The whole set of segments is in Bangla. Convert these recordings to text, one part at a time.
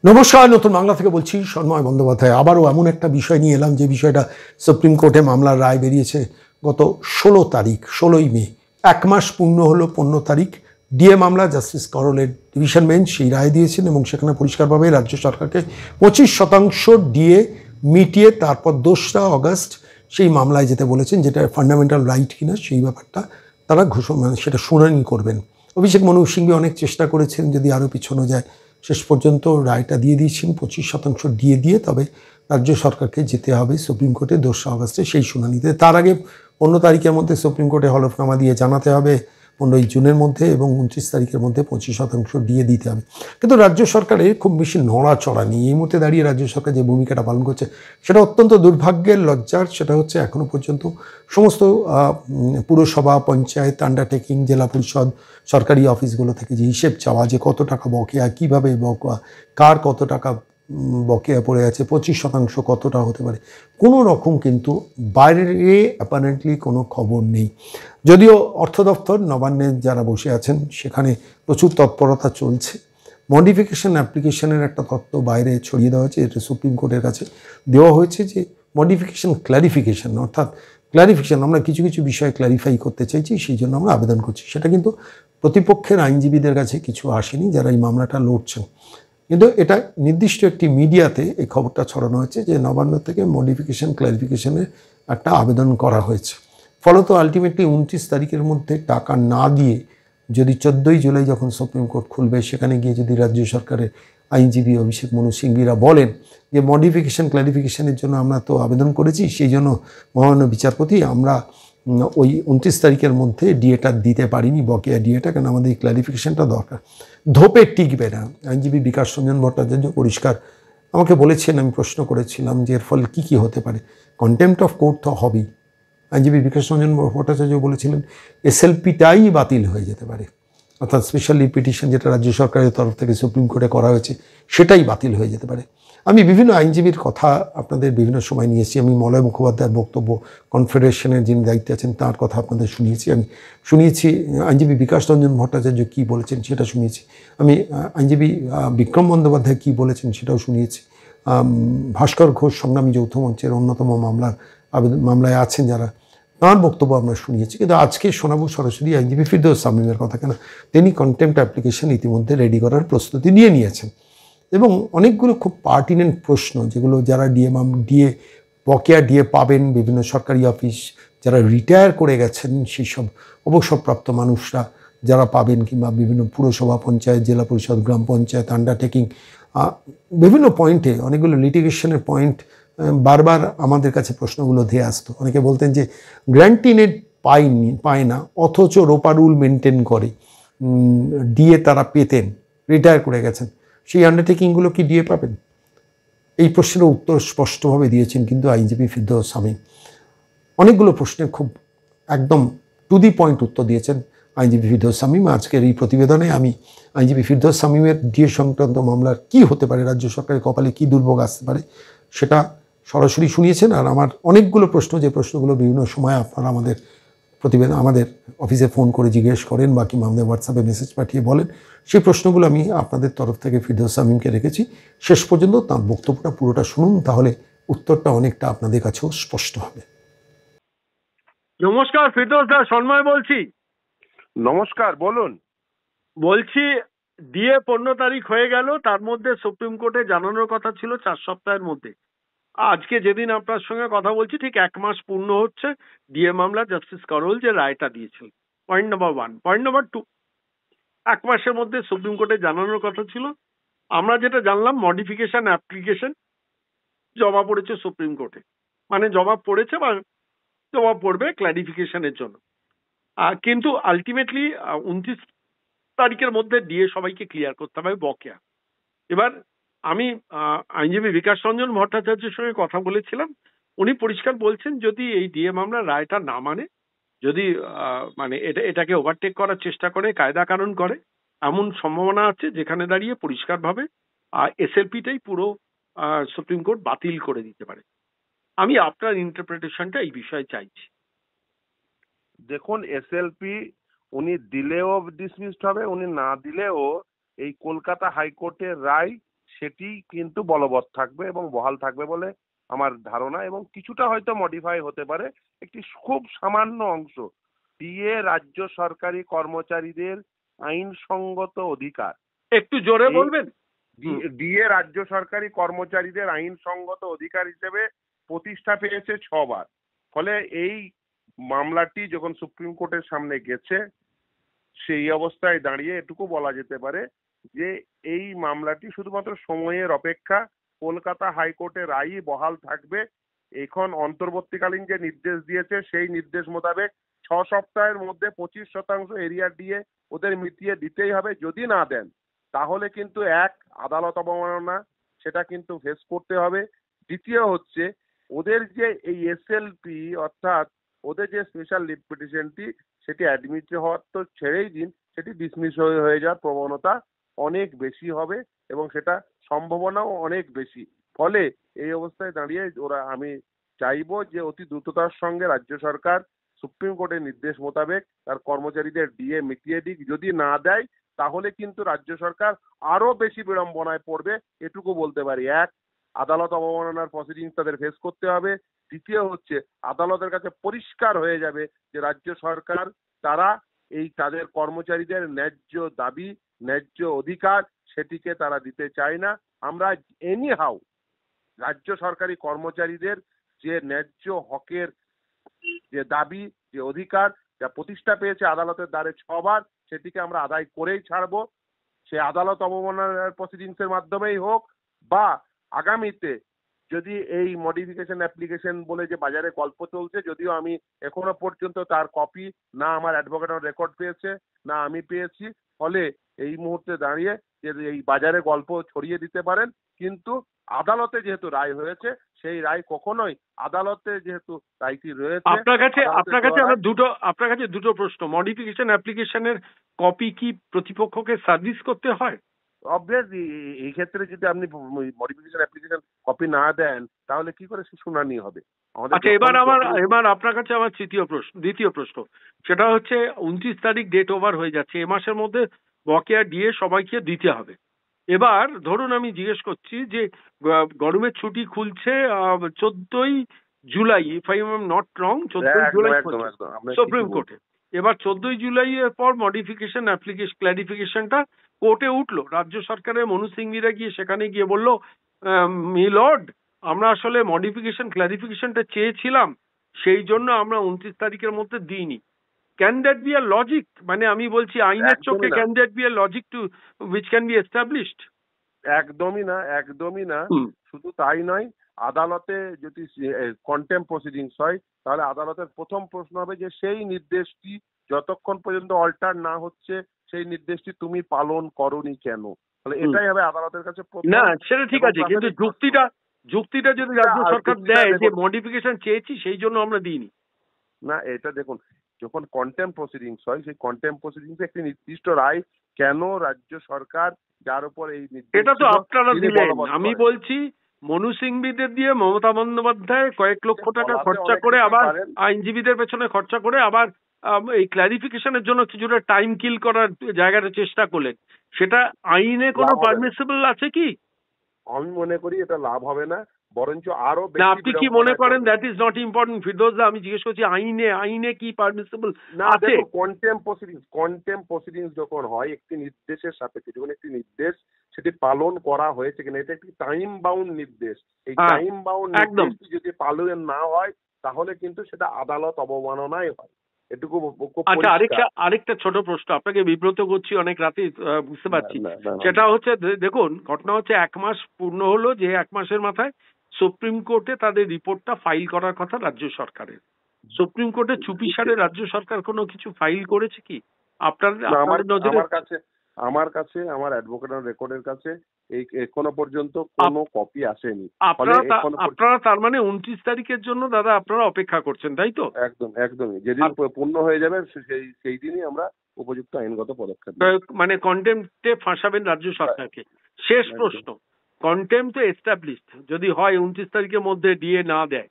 নমস্কার, নতুন বাংলা থেকে বলছি সন্ময় বন্দ্যোপাধ্যায়। আবারও এমন একটা বিষয় নিয়ে এলাম যে বিষয়টা সুপ্রিম কোর্টে মামলার রায় বেরিয়েছে গত 16 তারিখ, 16ই মে। 1 মাস পূর্ণ হলো 15 তারিখ। ডিএ মামলা জাস্টিস করলের ডিভিশন বেঞ্চ সেই রায় দিয়েছেন এবং সেখানে পরিষ্কারভাবে রাজ্য সরকারকে 25% ডিএ মিটিয়ে তারপর 2রা অগস্ট সেই মামলায় যেতে বলেছেন, যেটা ফান্ডামেন্টাল রাইট কিনা সেই ব্যাপারটা তারা ঘোষণা সেটা শুনানি করবেন। অভিষেক মনু সিংভি অনেক চেষ্টা করেছেন যদি আরও পিছনো যায়, শেষ পর্যন্ত রায়টা দিয়ে দিয়েছেন 25% দিয়ে তবে রাজ্য সরকারকে যেতে হবে সুপ্রিম কোর্টে 2রা অগস্টে সেই শুনানিতে। তার আগে 15 তারিখের মধ্যে সুপ্রিম কোর্টে হলফনামা দিয়ে জানাতে হবে 15ই জুনের মধ্যে এবং 29 তারিখের মধ্যে 25% দিয়ে দিতে হবে। কিন্তু রাজ্য সরকারের খুব বেশি নড়াচড়া নেই এই মুহূর্তে দাঁড়িয়ে। রাজ্য সরকার যে ভূমিকাটা পালন করছে সেটা অত্যন্ত দুর্ভাগ্যের, লজ্জার। সেটা হচ্ছে এখনও পর্যন্ত সমস্ত পুরসভা, পঞ্চায়েত, আন্ডারটেকিং, জেলা পরিষদ, সরকারি অফিসগুলো থেকে যে হিসেব চাওয়া, যে কত টাকা বকেয়া, কীভাবে বকেয়া, কার কত টাকা বকেয়া পড়ে আছে, 25% কতটা হতে পারে, কোনো রকম কিন্তু বাইরে অ্যাপারেন্টলি কোনো খবর নেই। যদিও অর্থ দপ্তর, নবান্নে যারা বসে আছেন সেখানে প্রচুর তৎপরতা চলছে। মডিফিকেশন অ্যাপ্লিকেশনের একটা তত্ত্ব বাইরে ছড়িয়ে দেওয়া হয়েছে, এটা সুপ্রিম কোর্টের কাছে দেওয়া হয়েছে যে মডিফিকেশন ক্ল্যারিফিকেশন, অর্থাৎ ক্ল্যারিফিকেশন, আমরা কিছু কিছু বিষয় ক্ল্যারিফাই করতে চাইছি, সেই জন্য আমরা আবেদন করছি। সেটা কিন্তু প্রতিপক্ষের আইনজীবীদের কাছে কিছু আসেনি যারা এই মামলাটা লড়ছেন, কিন্তু এটা নির্দিষ্ট একটি মিডিয়াতে এই খবরটা ছড়ানো হয়েছে যে নবান্ন থেকে মডিফিকেশন ক্ল্যারিফিকেশনের একটা আবেদন করা হয়েছে। ফলত আলটিমেটলি 29 তারিখের মধ্যে টাকা না দিয়ে যদি 14ই জুলাই যখন সুপ্রিম কোর্ট খুলবে সেখানে গিয়ে যদি রাজ্য সরকারের আইনজীবী অভিষেক মনু সিংভিরা বলেন যে মডিফিকেশন ক্ল্যারিফিকেশনের জন্য আমরা তো আবেদন করেছি, সেই জন্য মহামান্য বিচারপতি আমরা ওই 29 তারিখের মধ্যে ডিএটা দিতে পারিনি, বকেয়া ডিএটা, কারণ আমাদের এই ক্ল্যারিফিকেশনটা দরকার। ধোপে টিকবে না। আইনজীবী বিকাশ রঞ্জন ভট্টাচার্য পরিষ্কার আমাকে বলেছেন, আমি প্রশ্ন করেছিলাম যে এর ফলে কী কী হতে পারে। কন্টেম্প্ট অফ কোর্ট তো হবেই। আইনজীবী বিকাশ রঞ্জন ভট্টাচার্য বলেছিলেন এসএলপিটাই বাতিল হয়ে যেতে পারে, অর্থাৎ স্পেশালি পিটিশন যেটা রাজ্য সরকারের তরফ থেকে সুপ্রিম কোর্টে করা হয়েছে সেটাই বাতিল হয়ে যেতে পারে। আমি বিভিন্ন আইনজীবীর কথা আপনাদের বিভিন্ন সময় নিয়েছি। আমি মলয় মুখোপাধ্যায়ের বক্তব্য, কনফেডারেশনের যিনি দায়িত্বে আছেন তার কথা আপনাদের শুনিয়েছি। আমি শুনিয়েছি আইনজীবী বিকাশ রঞ্জন ভট্টাচার্য কী বলেছেন সেটা শুনিয়েছি। আমি আইনজীবী বিক্রম বন্দ্যোপাধ্যায় কী বলেছেন সেটাও শুনিয়েছি। ভাস্কর ঘোষ সংগ্রামী যৌথ মঞ্চের অন্যতম মামলায় আছেন যারা, তাঁর বক্তব্য আমরা শুনিয়েছি। কিন্তু আজকে শোনাবো সরাসরি আইনজীবী ফিরদৌস শামীমের কথা। কেন তিনি কন্টেম্প্ট অ্যাপ্লিকেশন ইতিমধ্যে রেডি করার প্রস্তুতি নিয়েছেন এবং অনেকগুলো খুব পার্টিনেন্ট প্রশ্ন যেগুলো যারা ডিএ বকেয়া ডিএ পাবেন, বিভিন্ন সরকারি অফিস যারা রিটায়ার করে গেছেন সেই সব অবসরপ্রাপ্ত মানুষরা যারা পাবেন, কিংবা বিভিন্ন পুরসভা, পঞ্চায়েত, জেলা পরিষদ, গ্রাম পঞ্চায়েত, আন্ডারটেকিং, বিভিন্ন পয়েন্টে অনেকগুলো লিটিগেশনের পয়েন্ট বারবার আমাদের কাছে প্রশ্নগুলো ধেয়ে আসতো। অনেকে বলতেন যে গ্র্যান্টিনেট পায় না অথচ রোপা রুল মেনটেন করে ডিএ তারা পেতেন, রিটায়ার করে গেছেন, সেই আন্ডারটেকিংগুলো কি ডিএ পাবেন? এই প্রশ্নের উত্তর স্পষ্টভাবে দিয়েছেন কিন্তু আইনজীবী ফিরদৌস শামীম। অনেকগুলো প্রশ্নের খুব একদম টু দি পয়েন্ট উত্তর দিয়েছেন আইনজীবী ফিরদৌস শামীম। আজকের এই প্রতিবেদনে আমি আইনজীবী ফিরদৌস শামীমের ডিএ সংক্রান্ত মামলার কি হতে পারে, রাজ্য সরকারের কপালে কি দুর্ভোগ আসতে পারে সেটা সরাসরি শুনিয়েছেন। আর আমার অনেকগুলো প্রশ্ন, যে প্রশ্নগুলো বিভিন্ন সময় আপনারা আমাদের প্রতিবেদন, আমাদের অফিসে ফোন করে জিজ্ঞেস করেন বা কিংবা আমাদের হোয়াটসঅ্যাপে মেসেজ পাঠিয়ে বলেন, সেই প্রশ্নগুলো আমি আপনাদের তরফ থেকে ফিরদৌস শামীমকে রেখেছি। শেষ পর্যন্ত তার বক্তব্যটা পুরোটা শুনুন, তাহলে উত্তরটা অনেকটা আপনাদের কাছেও স্পষ্ট হবে। নমস্কার ফিরদৌস দা, সন্ময় বলছি। নমস্কার, বলুন। বলছি ডিএ 15 তারিখ হয়ে গেল, তার মধ্যে সুপ্রিম কোর্টে জানানোর কথা ছিল 4 সপ্তাহের মধ্যে। আজকে যেদিন আপনার সঙ্গে কথা বলছি ঠিক 1 মাস পূর্ণ হচ্ছে ডিএ মামলা জাস্টিস করল যে রায়টা দিয়েছিল। Point number 1। পয়েন্ট নাম্বার 2, 1 মাসের মধ্যে সুপ্রিম কোর্টে জানানোর কথা ছিল। আমরা যেটা জানলাম মডিফিকেশন অ্যাপ্লিকেশন জমা পড়েছে সুপ্রিম কোর্টে, মানে জমা পড়েছে বা জমা পড়বে ক্ল্যারিফিকেশনের জন্য। কিন্তু আলটিমেটলি 29 তারিখের মধ্যে ডিএ সবাইকে ক্লিয়ার করতে হবে বকেয়া। এবার আমি আইনজীবী বিকাশ রঞ্জন ভট্টাচার্যের সঙ্গে কথা বলেছিলাম, উনি পরিষ্কার বলছেন যদি এই ডিএ মামলার রায়টা না মানে, যদি মানে এটাকে ওভারটেক করার চেষ্টা করে, কায়দা কানুন করে, এমন সম্ভাবনা আছে যেখানে দাঁড়িয়ে পরিষ্কারভাবে এসএলপিটাই পুরো সুপ্রিম কোর্ট বাতিল করে দিতে পারে। আমি আপনার ইন্টারপ্রিটেশনটা এই বিষয়ে চাইছি। দেখুন, এসএলপি উনি দিলেও ডিসমিসড হবে, উনি না দিলেও এই কলকাতা হাইকোর্টের রায় সেটি কিন্তু বলবৎ থাকবে এবং বহাল থাকবে বলে আমার ধারণা, এবং কিছুটা হয়তো মডিফাই হতে পারে। একটি খুব সামান্য অংশ, ডিএ রাজ্য সরকারি কর্মচারীদের আইনসঙ্গত অধিকার। একটু জোরে বলবেন। ডিএ রাজ্য সরকারি কর্মচারীদের আইনসঙ্গত অধিকার হিসেবে প্রতিষ্ঠা পেয়েছে 6 বার। ফলে এই মামলাটি যখন সুপ্রিম কোর্টের সামনে গেছে, সেই অবস্থায় দাঁড়িয়ে এটুকু বলা যেতে পারে যে এই মামলাটি শুধুমাত্র সময়ের অপেক্ষা। কলকাতা হাইকোর্টের রায়ই বহাল থাকবে। এখন অন্তর্বর্তীকালীন যে নির্দেশ দিয়েছে সেই নির্দেশ মোতাবেক 6 সপ্তাহের মধ্যে 25% এরিয়া দিয়ে ওদের মিটিয়ে দিতেই হবে। যদি না দেন তাহলে কিন্তু এক আদালত অবমাননা, সেটা কিন্তু ফেস করতে হবে। দ্বিতীয় হচ্ছে ওদের যে এই এসএলপি অর্থাৎ ওদের যে স্পেশাল লিভ পিটিশনটি, সেটি অ্যাডমিট হওয়ার তো ছেড়েই দিন, সেটি ডিসমিস হয়ে যাওয়ার প্রবণতা অনেক বেশি হবে এবং সেটা সম্ভাবনাও অনেক বেশি। ফলে এই অবস্থায় দাঁড়িয়ে আমি চাইবো যে অতি দ্রুততার সঙ্গে রাজ্য সরকার সুপ্রিম কোর্টের নির্দেশ মোতাবেক তার কর্মচারীদের ডিএ মিটিয়ে দিক। যদি না দেয় তাহলে কিন্তু রাজ্য সরকার আরো বেশি বিড়ম্বনায় পড়বে, এটুকু বলতে পারি। এক, আদালত অবমাননার প্রসিডিংস তাদের ফেস করতে হবে। দ্বিতীয় হচ্ছে আদালতের কাছে পরিষ্কার হয়ে যাবে যে রাজ্য সরকার তারা এই তাদের কর্মচারীদের ন্যায্য দাবি, ন্যায্য অধিকার সেটিকে তারা দিতে চায় না। আমরা এনি হাউ রাজ্য সরকারি কর্মচারীদের যে ন্যায্য হকের যে দাবি, যে অধিকার যা প্রতিষ্ঠা পেয়েছে আদালতের দ্বারে 6 বার, সেটিকে আমরা আদায় করেই ছাড়বো। সে আদালত অবমাননার প্রসিডিংসের মাধ্যমেই হোক বা আগামীতে যদি এই মডিফিকেশন অ্যাপ্লিকেশন বলে যে বাজারে গল্প চলছে, যদিও আমি এখনো পর্যন্ত তার কপি না আমার অ্যাডভোকেট রেকর্ড পেয়েছে না আমি পেয়েছি। ফলে এই মুহূর্তে দাঁড়িয়ে যে এই বাজারে গল্প ছড়িয়ে দিতে পারেন, কিন্তু আদালতে যেহেতু রায় হয়েছে সেই রায় কখনোই আদালতে যেহেতু রায়টি রয়েছে। আপনার কাছে দুটো প্রশ্ন। মডিফিকেশন অ্যাপ্লিকেশনের কপি কি প্রতিপক্ষকে সার্ভিস করতে হয়? অবভিয়াসলি এই ক্ষেত্রে যদি আপনি মডিফিকেশন অ্যাপ্লিকেশন কপি না দেন তাহলে কি করে শুনানি হবে? আচ্ছা, এবার আপনার কাছে আমার দ্বিতীয় প্রশ্ন, সেটা হচ্ছে 29 তারিখ ডেট ওভার হয়ে যাচ্ছে। এ মাসের মধ্যে বকেয়া ডিএ সবাইকে দিতে হবে। এবার ধরুন আমি জিজ্ঞেস করছি যে গরমের ছুটি খুলছে 14ই July, if I am not wrong, 14ই জুলাই সুপ্রিম কোর্টে। এবার 14ই জুলাই এর পর মডিফিকেশন অ্যাপ্লিকেশন ক্ল্যারিফিকেশনটা কোর্টে উঠলো। রাজ্য সরকারের মনু সিংভিরা গিয়ে সেখানে গিয়ে বললো, মি লর্ড, আমরা আসলে মডিফিকেশন ক্ল্যারিফিকেশনটা চেয়েছিলাম, সেই জন্য আমরা 29 তারিখের মধ্যে দিইনি। Can that be a logic? মানে আমি বলছি আইনের চোখে can that be a logic to which can be established? একদমই না, একদমই না। শুধু তাই নয়, আদালতে যদি কন্টেম্প প্রসিডিংস হয় তাহলে আদালতের প্রথম প্রশ্ন হবে যে সেই নির্দেশটি যতক্ষণ পর্যন্ত অল্টার না হচ্ছে সেই নির্দেশটি তুমি পালন করনি কেন? তাহলে এটাই হবে আদালতের কাছে প্রথম। না সেটা ঠিক আছে, কিন্তু যুক্তিটা যদি রাজ্য সরকার দেয় যে মডিফিকেশন চেয়েছি সেই জন্য আমরা দিইনি। না, এটা দেখুন, যখন কন্টেম্প প্রসিডিংস হয় সেই কন্টেম্প প্রসিডিংসে একটি নির্দিষ্ট রায় কেন রাজ্য সরকার যার উপর এই এটা তো আপনারা দিলেন। আমি বলছি মনু সিংভিদের দিয়ে মমতা বন্দ্যোপাধ্যায় কয়েক লক্ষ টাকা খরচা করে আবার আইনজীবীদের পেছনে খরচা করে আবার এই ক্ল্যারিফিকেশনের জন্য কিছুটা টাইম কিল করার জায়গাটা চেষ্টা করলেন। সেটা আইনে কোনো পারমিসিবল আছে কি? আমি মনে করি এটা লাভ হবে না, বরঞ্চ আরো বেশি। আপনি কি মনে করেন? That is not important Firdous da, আমি জিজ্ঞেস করছি আইনে কি পারমিসিবল আছে? কন্টেম্প প্রসিডিংস যখন হয় একটি নির্দেশের সাপেক্ষে, যখন একটি নির্দেশ সেটি পালন করা হয়েছে কিনা, এটা একটি টাইম বাউন্ড নির্দেশ। এই টাইম বাউন্ড নির্দেশটি যদি পালন না হয় তাহলে কিন্তু সেটা আদালত অবমাননাই হয়। এটুকু। আচ্ছা, আরেকটা ছোট প্রশ্ন, আপনাকে বিব্রত করছি অনেক রাতে বুঝতে পারছি। সেটা হচ্ছে দেখুন, ঘটনা হচ্ছে 1 মাস পূর্ণ হলো, যে 1 মাসের মাথায় সুপ্রিম কোর্টে তাদের রিপোর্টটা ফাইল করার কথা রাজ্য সরকারের। সুপ্রিম কোর্টে চুপিসারে রাজ্য সরকার কোনো কিছু ফাইল করেছে কি আপনার নজরে? আমার কাছে আমার অ্যাডভোকেট রেকর্ডের কাছে এই এখনো পর্যন্ত কোনো কপি আসেনি। আপনারা তার মানে 29 তারিখের জন্য দাদা আপনারা অপেক্ষা করছেন, তাই তো? একদমই। যেদিন পূর্ণ হয়ে যাবে সেই দিনই আমরা উপযুক্ত আইনগত পদক্ষেপ মানে কন্টেম্পটে ফাঁসাবেন রাজ্য সরকারকে। শেষ প্রশ্ন, কন্টেম্পট তো এস্টাবলিশড, যদি হয় 29 তারিখের মধ্যে ডিএ না দেয়,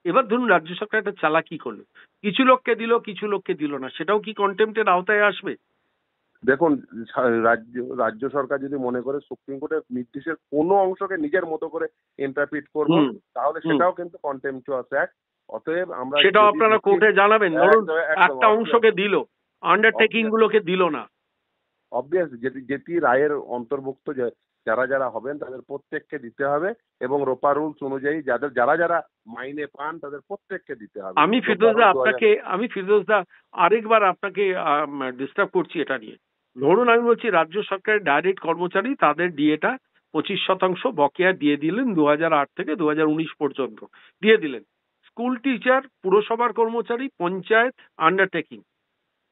এবার ধরুন রাজ্য সরকার একটা চালাকি করলো, কিছু লোককে দিল কিছু লোককে দিল না, সেটাও কি কন্টেম্পটের আওতায় আসবে? দেখুন, রাজ্য সরকার যদি মনে করে সুপ্রিম কোর্টের নির্দেশের কোনো অংশকে নিজের মতো করে ইন্টারপ্রিট করব, হুম তাহলে হুম সেটাও কিন্তু কন্টেম্পচুয়াস অ্যাক্ট। অতএব আমরা সেটাও যদি আপনারা দেখি, কোর্টে জানাবেন, ধরুন একদম একটা অংশকে দিল, আন্ডারটেকিং গুলোকে দিল না। অবভিয়াস যেটি রায়ের অন্তর্ভুক্ত যারা যারা হবেন তাদের প্রত্যেককে দিতে হবে, এবং রোপা রুলস অনুযায়ী যারা যারা মাইনে পান তাদের প্রত্যেককে দিতে হবে। আমি ফিরদৌসদা আরেকবার আপনাকে ডিস্টার্ব করছি এটা নিয়ে। ধরুন আমি বলছি রাজ্য সরকারের ডাইরেক্ট কর্মচারী, তাদের ডিএটা 25% বকেয়া দিয়ে দিলেন 2008 থেকে 2019 পর্যন্ত দিয়ে দিলেন। স্কুল টিচার, পুরসভার কর্মচারী, পঞ্চায়েত, আন্ডারটেকিং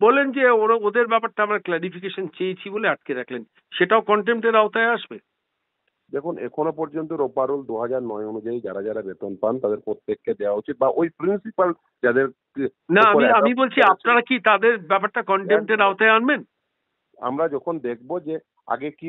বলেন যে ওদের ব্যাপারটা আমরা ক্লারিফিকেশন চেয়েছি বলে আটকে রাখলেন, সেটাও কন্টেম্পটের আওতায় আসবে? দেখুন, এখনো পর্যন্ত রোপা রুল 2009 অনুযায়ী যারা যারা বেতন পান তাদের প্রত্যেককে দেওয়া উচিত, বা ওই প্রিন্সিপাল যাদের না, উপরে আমি adopt বলছি করেছে। আপনারা কি তাদের ব্যাপারটা কন্টেম্পটের আওতায় আনবেন? আমরা যখন দেখব যে আগে কি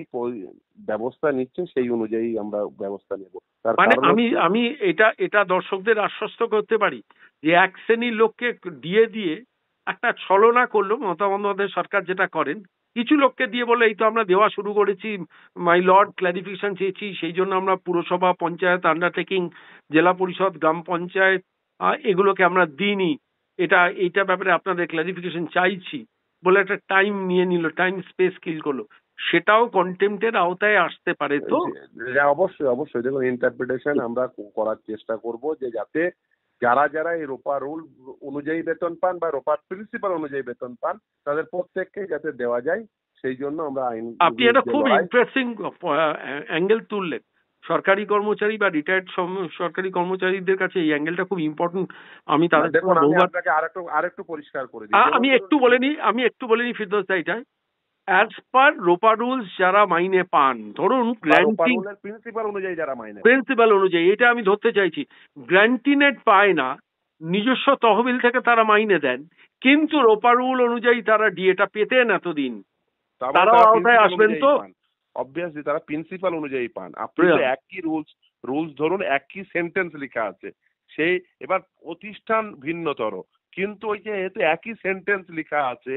ব্যবস্থা নিচ্ছে সেই অনুযায়ী আমরা ব্যবস্থা নেব। তার মানে কারণ আমি হচ্ছে- আমি এটা এটা দর্শকদের আশ্বস্ত করতে পারি যে এক শ্রেণীর লোককে দিয়ে একটা ছলনা করলো মমতা বন্দ্যোপাধ্যায় সরকার যেটা করেন, কিছু লোককে দিয়ে বলে এই তো আমরা দেওয়া শুরু করেছি, মাই লর্ড ক্লারিফিকেশন চেয়েছি, সেই জন্য আমরা পুরসভা, পঞ্চায়েত, আন্ডারটেকিং, জেলা পরিষদ, গ্রাম পঞ্চায়েত এগুলোকে আমরা দিইনি, এইটা ব্যাপারে আপনাদের ক্লারিফিকেশন চাইছি বলে একটা টাইম নিয়ে নিল, টাইম স্পেস কিল করলো, সেটাও কন্টেম্পটের আওতায় আসতে পারে তো? অবশ্যই অবশ্যই। দেখুন, ইন্টারপ্রিটেশন আমরা করার চেষ্টা করব যে যাতে যারা যারা এই রোপা রুল অনুযায়ী বেতন পান বা রোপার প্রিন্সিপাল অনুযায়ী বেতন পান তাদের প্রত্যেককে যাতে দেওয়া যায়, সেই জন্য আমরা আইন আপনি এটা খুব ইন্টারেস্টিং অ্যাঙ্গেল তুললেন। সরকারি কর্মচারী বা রিটায়ার্ড সরকারি কর্মচারীদের কাছে এই অ্যাঙ্গেলটা খুব ইম্পর্টেন্ট। আমি তাদের দেখুন, আমি আপনাকে আরেকটু পরিষ্কার করে দিই। আমি একটু বলে নি ফিরদৌস দা, এটা অ্যাজ পার রোপা রুলস যারা মাইনে পান, ধরুন গ্র্যান্টিং প্রিন্সিপাল অনুযায়ী যারা মাইনে প্রিন্সিপাল অনুযায়ী, এটা আমি ধরতে চাইছি, গ্র্যান্টিনেট পায় না, নিজস্ব তহবিল থেকে তারা মাইনে দেন, কিন্তু রোপা রুল অনুযায়ী তারা ডিএটা পেতেন এতদিন, তারাও আওতায় আসবেন তো? অবভিয়াসলি তারা প্রিন্সিপাল অনুযায়ী পান। আপনি তো একই রুলস ধরুন, একই সেন্টেন্স লেখা আছে, সেই এবার প্রতিষ্ঠান ভিন্নতর, কিন্তু ওই যে এতে একই সেন্টেন্স লেখা আছে,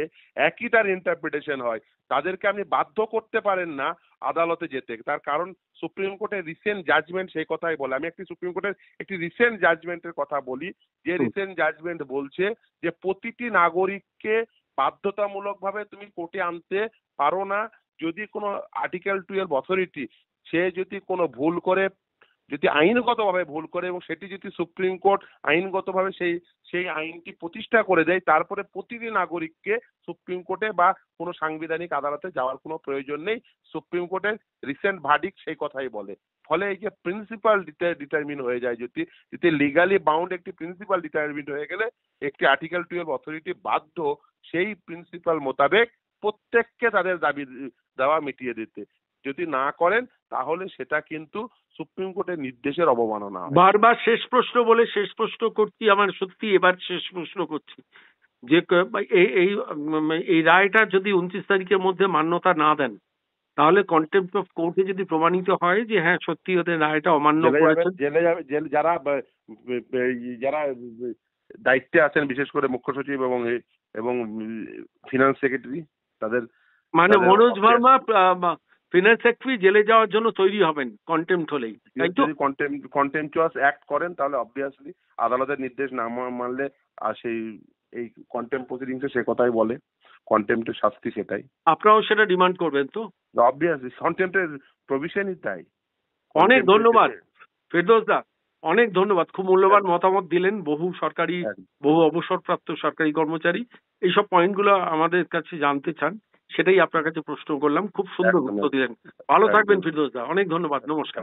একই তার ইন্টারপ্রিটেশন হয়, তাদেরকে আপনি বাধ্য করতে পারেন না আদালতে যেতে। তার কারণ সুপ্রিম কোর্টের রিসেন্ট জাজমেন্ট সেই কথাই বলে। আমি সুপ্রিম কোর্টের একটি রিসেন্ট জাজমেন্টের কথা বলি, যে রিসেন্ট জাজমেন্ট বলছে যে প্রতিটি নাগরিককে বাধ্যতামূলকভাবে তুমি কোর্টে আনতে পারো না যদি কোনো আর্টিকেল 12 অথরিটি সে যদি কোনো ভুল করে, যদি আইনগতভাবে ভুল করে, এবং সেটি যদি সুপ্রিম কোর্ট আইনগতভাবে সেই আইনটি প্রতিষ্ঠা করে দেয়, তারপরে প্রতিটি নাগরিককে সুপ্রিম কোর্টে বা কোনো সাংবিধানিক আদালতে যাওয়ার কোনো প্রয়োজন নেই। সুপ্রিম কোর্টের রিসেন্ট ভার্ডিক্ট সেই কথাই বলে। ফলে এই যে প্রিন্সিপাল ডিটারমিন হয়ে যায়, যদি লিগালি বাউন্ড একটি প্রিন্সিপাল ডিটারমিন হয়ে গেলে একটি আর্টিকেল 12 অথরিটি বাধ্য সেই প্রিন্সিপাল মোতাবেক প্রত্যেককে তাদের দাবি দেওয়া মিটিয়ে দিতে। যদি না করেন তাহলে সেটা কিন্তু সুপ্রিম কোর্টের নির্দেশের অবমাননা। বারবার শেষ প্রশ্ন বলে শেষ প্রশ্ন করছি, আমার সত্যি এবার শেষ প্রশ্ন করছি যে এই রায়টা যদি 29 তারিখের মধ্যে মান্যতা না দেন, তাহলে কন্টেম্প্ট অফ কোর্টে যদি প্রমাণিত হয় যে হ্যাঁ সত্যি ওদের রায়টা অমান্য করেছেন, জেলে যাবে যারা যারা দায়িত্বে আছেন, বিশেষ করে মুখ্য সচিব এবং ফিনান্স সেক্রেটারি, তাদের মানে মনোজ ভার্মা ফিনান্স সেক্রেটারি জেলে যাওয়ার জন্য তৈরি হবেন কন্টেম্প্ট হলেই, তাই তো? যদি কন্টেম্পচুয়াস অ্যাক্ট করেন তাহলে অবভিয়াসলি আদালতের নির্দেশ না মানলে আর এই কন্টেম্প প্রসিডিংসে সে কথাই বলে, কন্টেম্পটের শাস্তি সেটাই। আপনারাও সেটা ডিমান্ড করবেন তো? অবভিয়াসলি কন্টেম্পটের প্রভিশনই তাই। অনেক ধন্যবাদ ফেরদৌস দা, অনেক ধন্যবাদ, খুব মূল্যবান মতামত দিলেন। বহু অবসরপ্রাপ্ত সরকারি কর্মচারী এইসব পয়েন্টগুলো আমাদের কাছে জানতে চান, সেটাই আপনার কাছে প্রশ্ন করলাম, খুব সুন্দর উত্তর দিলেন। ভালো থাকবেন ফেরদৌস দা, অনেক ধন্যবাদ, নমস্কার।